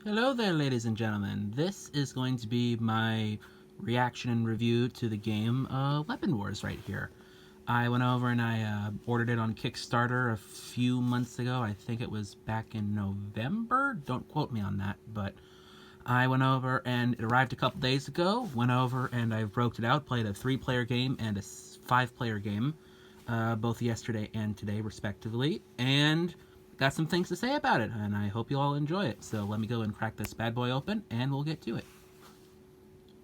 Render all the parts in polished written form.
Hello there, ladies and gentlemen. This is going to be my reaction and review to the game Weapon Wars right here. I went over and I ordered it on Kickstarter a few months ago. I think it was back in November. Don't quote me on that, but I went over and it arrived a couple days ago. Went over and I broke it out, played a 3-player game and a 5-player game, both yesterday and today, respectively, and got some things to say about it, and I hope you all enjoy it. So let me go and crack this bad boy open, and we'll get to it.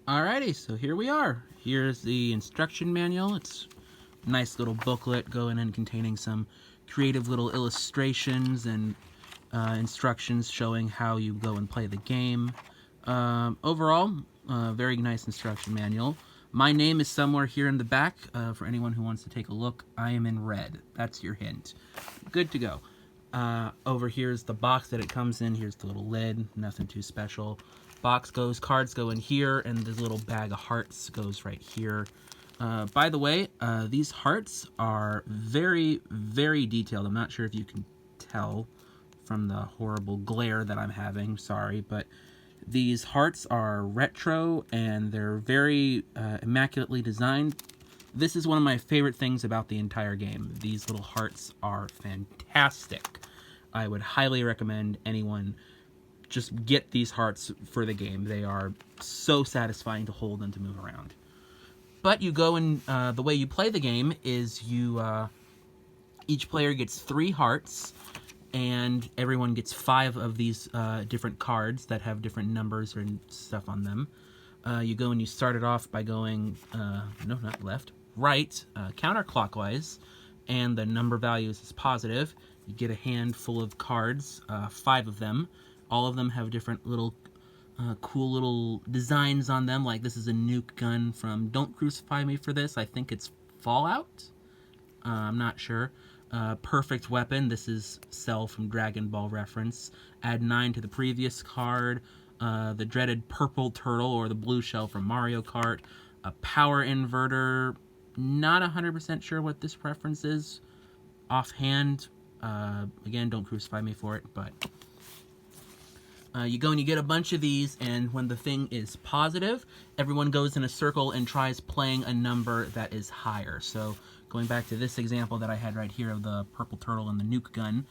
Alrighty, so here we are. Here's the instruction manual. It's a nice little booklet going in containing some creative little illustrations and instructions showing how you go and play the game. Overall, very nice instruction manual. My name is somewhere here in the back for anyone who wants to take a look. I am in red. That's your hint. Good to go. Over here's the box that it comes in. Here's the little lid. Nothing too special. Box goes, cards go in here, and this little bag of hearts goes right here. By the way, these hearts are very, very detailed. I'm not sure if you can tell from the horrible glare that I'm having. Sorry, but these hearts are retro, and they're very immaculately designed. This is one of my favorite things about the entire game. These little hearts are fantastic. I would highly recommend anyone just get these hearts for the game. They are so satisfying to hold and to move around. But you go and the way you play the game is each player gets 3 hearts, and everyone gets 5 of these different cards that have different numbers and stuff on them. You go and you start it off by going, no, not left, right, counterclockwise, and the number values is positive. You get a handful of cards, 5 of them. All of them have different little cool little designs on them, like this is a nuke gun from, don't crucify me for this, I think it's Fallout? I'm not sure. Perfect weapon, this is Cell from Dragon Ball reference. Add 9 to the previous card. The dreaded purple turtle or the blue shell from Mario Kart. A power inverter, not 100% sure what this reference is offhand. Again, don't crucify me for it, but you go and you get a bunch of these, and when the thing is positive, everyone goes in a circle and tries playing a number that is higher. So going back to this example that I had right here of the purple turtle and the nuke gun,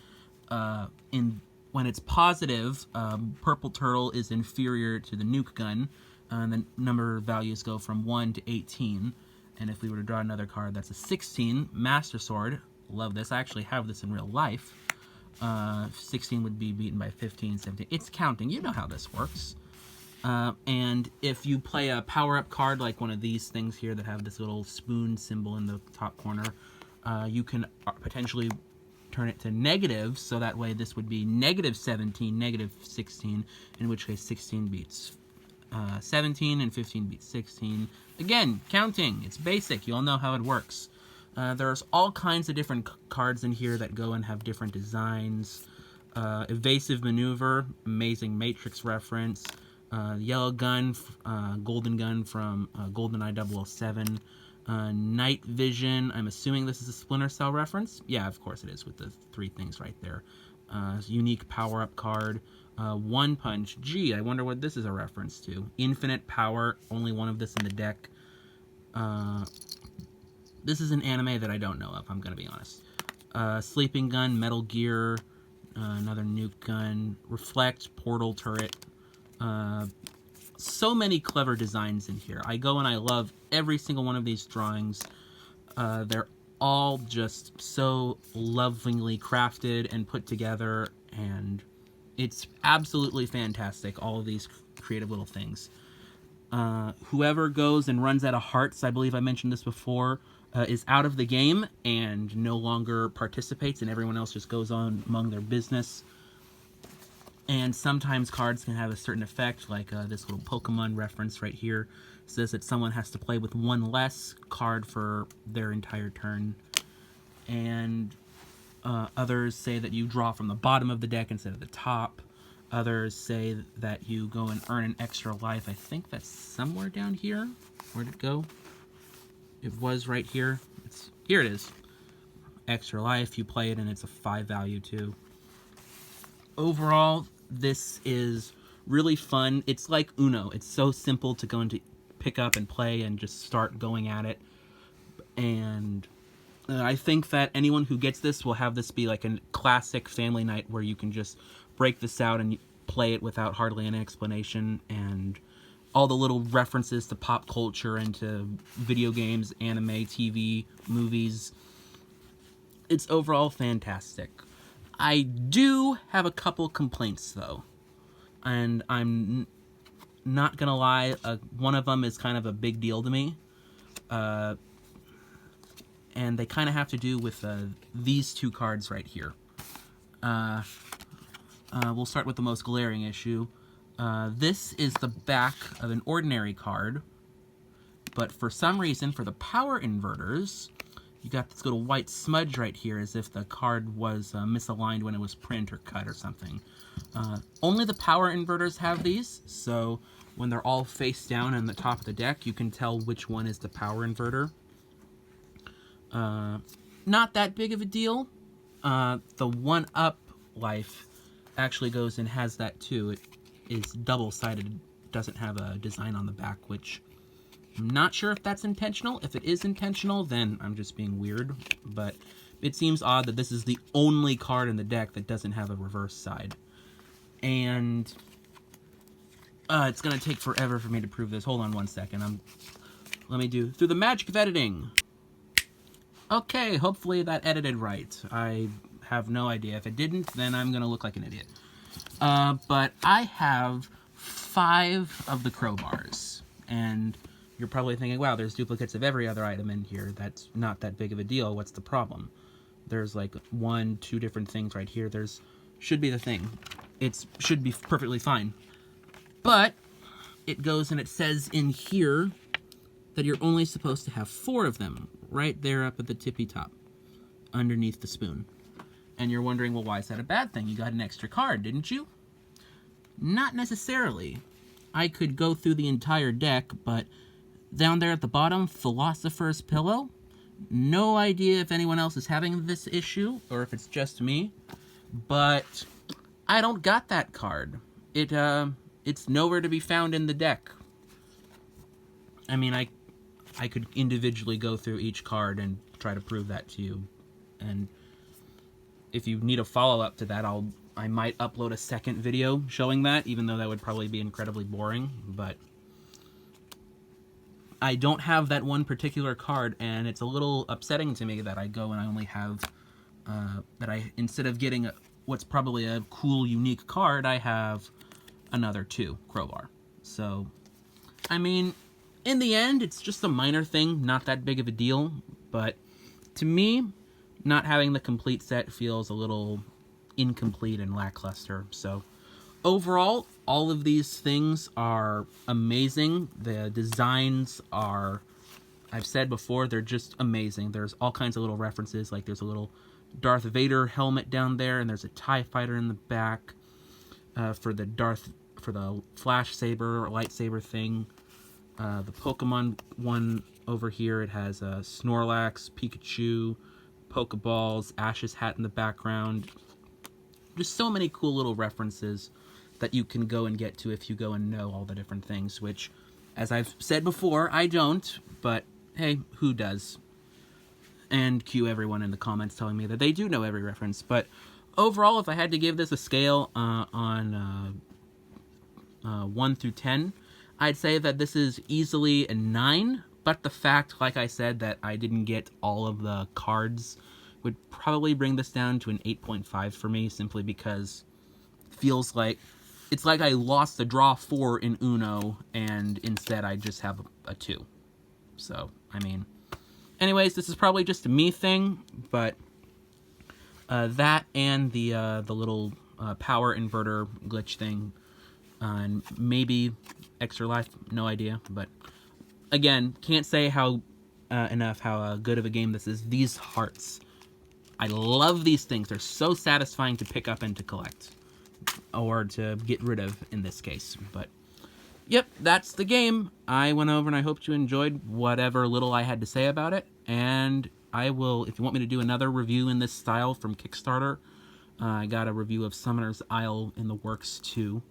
when it's positive, purple turtle is inferior to the nuke gun, and the number values go from 1 to 18. And if we were to draw another card, that's a 16, Master Sword. Love this. I actually have this in real life. 16 would be beaten by 15, 17. It's counting. You know how this works. And if you play a power-up card like one of these things here that have this little spoon symbol in the top corner, you can potentially turn it to negative, so that way this would be negative 17, negative 16, in which case 16 beats 17 and 15 beats 16. Again, counting. It's basic. You all know how it works. There's all kinds of different cards in here that go and have different designs. Evasive Maneuver, amazing Matrix reference. Yellow Gun, Golden Gun from GoldenEye 007. Night Vision, I'm assuming this is a Splinter Cell reference. Yeah, of course it is, with the 3 things right there. Unique power-up card. One Punch, gee, I wonder what this is a reference to. Infinite Power, only one of this in the deck. This is an anime that I don't know of, I'm going to be honest. Sleeping Gun, Metal Gear, another nuke gun, Reflect, Portal Turret. So many clever designs in here. I go and I love every single one of these drawings. They're all just so lovingly crafted and put together, and it's absolutely fantastic, all of these creative little things. Whoever goes and runs out of hearts, I believe I mentioned this before, is out of the game and no longer participates, and everyone else just goes on among their business. And sometimes cards can have a certain effect, like this little Pokemon reference right here says that someone has to play with 1 less card for their entire turn. And others say that you draw from the bottom of the deck instead of the top. Others say that you go and earn an extra life. I think that's somewhere down here. Where'd it go? It was right here. Here it is. Extra life. You play it and it's a 5 value too. Overall, this is really fun. It's like Uno. It's so simple to go into pick up and play and just start going at it. And I think that anyone who gets this will have this be like a classic family night where you can just break this out and play it without hardly an explanation, and all the little references to pop culture and to video games, anime, TV, movies. It's overall fantastic. I do have a couple complaints, though. And I'm not gonna lie, one of them is kind of a big deal to me. And they kind of have to do with these two cards right here. We'll start with the most glaring issue. This is the back of an ordinary card, but for some reason, for the power inverters, you got this little white smudge right here as if the card was misaligned when it was print or cut or something. Only the power inverters have these, so when they're all face down on the top of the deck, you can tell which one is the power inverter. Not that big of a deal. The 1-up life actually goes and has that too. It is double-sided, doesn't have a design on the back, which I'm not sure if that's intentional. If it is intentional, then I'm just being weird, but it seems odd that this is the only card in the deck that doesn't have a reverse side. And it's gonna take forever for me to prove this. Hold on one second. Let me do through the magic of editing. Okay, hopefully that edited right. I have no idea. If it didn't, then I'm gonna look like an idiot. But I have 5 of the crowbars, and you're probably thinking, wow, there's duplicates of every other item in here. That's not that big of a deal. What's the problem? There's like 1, 2 different things right here. Should be the thing. It should be perfectly fine. But it goes and it says in here that you're only supposed to have 4 of them right there up at the tippy top underneath the spoon. And you're wondering, well, why is that a bad thing? You got an extra card, didn't you? Not necessarily. I could go through the entire deck, but down there at the bottom, Philosopher's Pillow. No idea if anyone else is having this issue or if it's just me, but I don't got that card. It's nowhere to be found in the deck. I mean, I could individually go through each card and try to prove that to you, and if you need a follow-up to that, I might upload a second video showing that, even though that would probably be incredibly boring, but I don't have that one particular card, and it's a little upsetting to me that I go and I only have, instead of getting what's probably a cool, unique card, I have another 2 crowbar. So, I mean, in the end, it's just a minor thing, not that big of a deal, but to me, not having the complete set feels a little incomplete and lackluster. So overall, all of these things are amazing. The designs are, I've said before, they're just amazing. There's all kinds of little references, like there's a little Darth Vader helmet down there, and there's a TIE fighter in the back for the flash saber or lightsaber thing. The Pokemon one over here, it has Snorlax, Pikachu, Pokeballs, Ash's hat in the background. Just so many cool little references that you can go and get to if you go and know all the different things, which, as I've said before, I don't, but hey, who does? And cue everyone in the comments telling me that they do know every reference. But overall, if I had to give this a scale on 1 through 10, I'd say that this is easily a 9, but the fact, like I said, that I didn't get all of the cards would probably bring this down to an 8.5 for me, simply because it feels like it's like I lost the draw 4 in Uno, and instead I just have a 2. So, I mean, anyways, this is probably just a me thing, but that and the little power inverter glitch thing, and maybe extra life, no idea, but again, can't say enough how good of a game this is. These hearts, I love these things. They're so satisfying to pick up and to collect, or to get rid of in this case. But yep, that's the game. I went over and I hope you enjoyed whatever little I had to say about it, and I will, if you want me to do another review in this style from Kickstarter, I got a review of Summoner's Isle in the works too.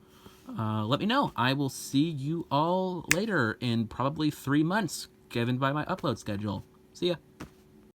let me know. I will see you all later in probably 3 months, given by my upload schedule. See ya.